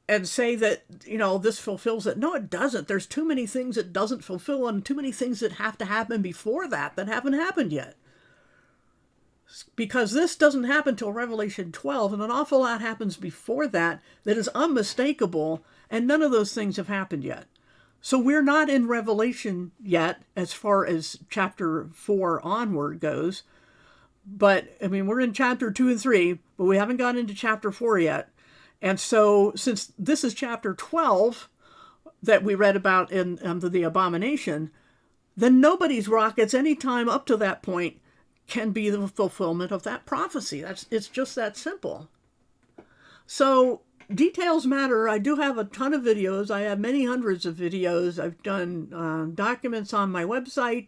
and say that, this fulfills it. No, it doesn't. There's too many things it doesn't fulfill and too many things that have to happen before that haven't happened yet. Because this doesn't happen till Revelation 12, and an awful lot happens before that is unmistakable, and none of those things have happened yet. So we're not in Revelation yet as far as chapter 4 onward goes. But, we're in chapter 2 and 3, but we haven't got into chapter 4 yet. And so since this is chapter 12 that we read about in the abomination, then nobody's rockets any time up to that point can be the fulfillment of that prophecy. It's just that simple. So details matter. I do have a ton of videos. I have many hundreds of videos. I've done documents on my website,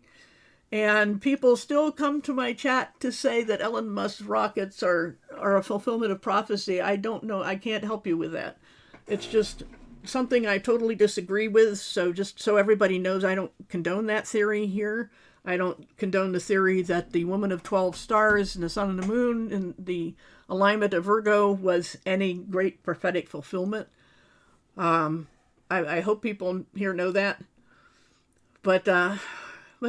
and people still come to my chat to say that Elon Musk's rockets are a fulfillment of prophecy. I don't know. I can't help you with that. It's just something I totally disagree with. So just so everybody knows, I don't condone that theory here. I don't condone the theory that the woman of 12 stars and the sun and the moon and the alignment of Virgo was any great prophetic fulfillment. I hope people here know that. But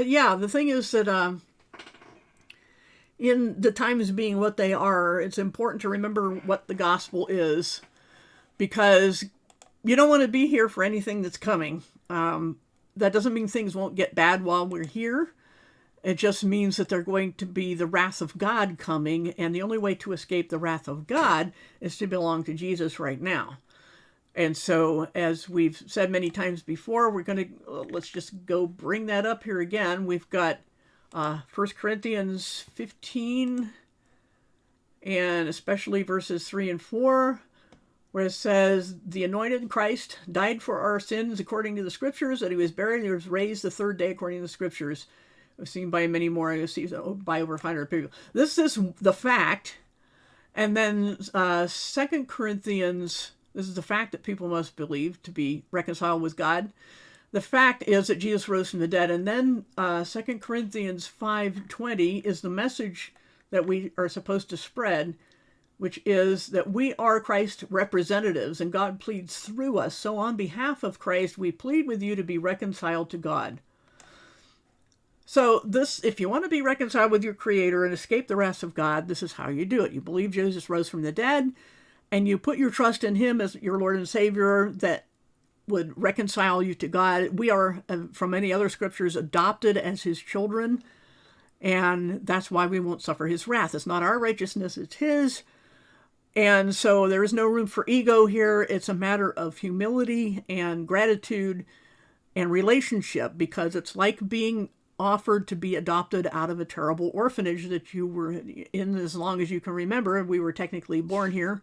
yeah, the thing is that in the times being what they are, it's important to remember what the gospel is, because you don't want to be here for anything that's coming. That doesn't mean things won't get bad while we're here. It just means that there's going to be the wrath of God coming, and the only way to escape the wrath of God is to belong to Jesus right now. And so, as we've said many times before, we're going to, let's just go bring that up here again. We've got 1 Corinthians 15, and especially verses 3 and 4, where it says, the anointed Christ died for our sins according to the Scriptures, that he was buried and he was raised the third day according to the Scriptures. Seen by many more, I see by over 500 people. This is the fact. And then 2 Corinthians, this is the fact that people must believe to be reconciled with God. The fact is that Jesus rose from the dead. And then 2 Corinthians 5:20 is the message that we are supposed to spread, which is that we are Christ's representatives and God pleads through us. So on behalf of Christ, we plead with you to be reconciled to God. So this, if you want to be reconciled with your Creator and escape the wrath of God, this is how you do it. You believe Jesus rose from the dead, and you put your trust in him as your Lord and Savior that would reconcile you to God. We are, from many other scriptures, adopted as his children, and that's why we won't suffer his wrath. It's not our righteousness, it's his. And so there is no room for ego here. It's a matter of humility and gratitude and relationship, because it's like being offered to be adopted out of a terrible orphanage that you were in as long as you can remember. We were technically born here.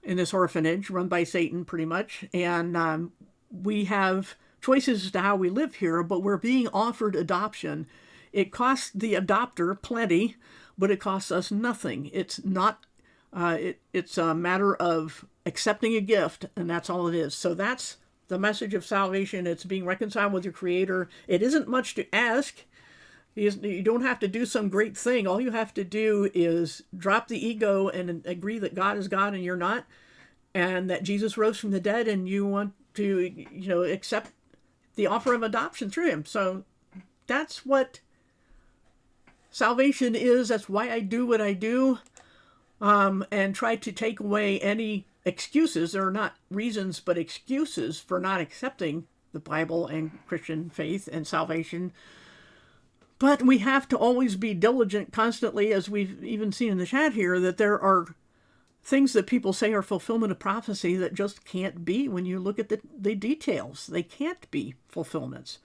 in this orphanage run by Satan, pretty much. And we have choices as to how we live here, but we're being offered adoption. It costs the adopter plenty, but it costs us nothing. It's not. It's a matter of accepting a gift, and that's all it is. So that's the message of salvation. It's being reconciled with your Creator. It isn't much to ask. You don't have to do some great thing. All you have to do is drop the ego and agree that God is God and you're not, and that Jesus rose from the dead, and you want to, accept the offer of adoption through Him. So that's what salvation is. That's why I do what I do, and try to take away any excuses. There are not reasons, but excuses for not accepting the Bible and Christian faith and salvation. But we have to always be diligent constantly, as we've even seen in the chat here, that there are things that people say are fulfillment of prophecy that just can't be when you look at the details. They can't be fulfillments.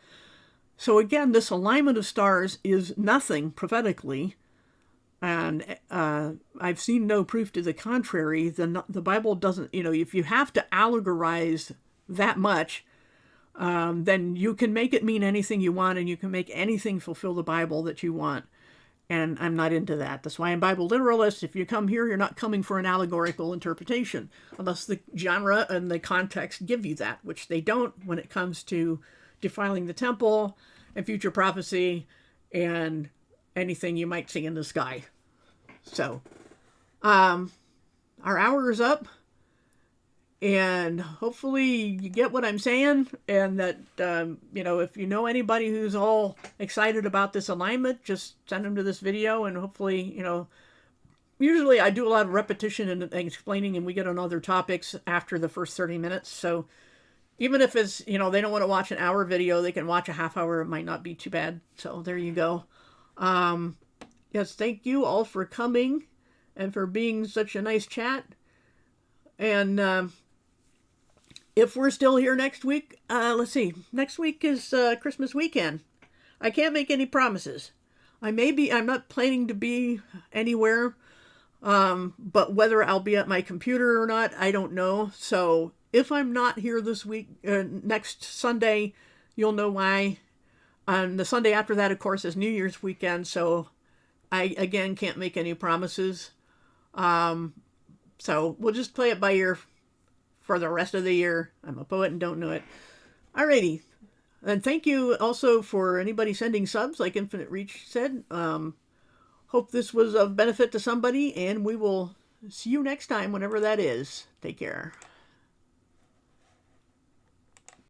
So again, this alignment of stars is nothing prophetically, and I've seen no proof to the contrary. The Bible doesn't, if you have to allegorize that much, then you can make it mean anything you want, and you can make anything fulfill the Bible that you want. And I'm not into that. That's why I'm Bible literalist. If you come here, you're not coming for an allegorical interpretation, unless the genre and the context give you that, which they don't when it comes to defiling the temple and future prophecy and anything you might see in the sky. So, our hour is up. And hopefully you get what I'm saying, and that, if you know anybody who's all excited about this alignment, just send them to this video, and hopefully, usually I do a lot of repetition and explaining, and we get on other topics after the first 30 minutes. So even if it's, they don't want to watch an hour video, they can watch a half hour. It might not be too bad. So there you go. Yes, thank you all for coming and for being such a nice chat. And, if we're still here next week, let's see. Next week is Christmas weekend. I can't make any promises. I'm not planning to be anywhere, but whether I'll be at my computer or not, I don't know. So if I'm not here this week, next Sunday, you'll know why. The Sunday after that, of course, is New Year's weekend. So I, again, can't make any promises. So we'll just play it by ear for the rest of the year. I'm a poet and don't know it. Alrighty. And thank you also for anybody sending subs, like Infinite Reach said. Hope this was of benefit to somebody, and we will see you next time, whenever that is. Take care.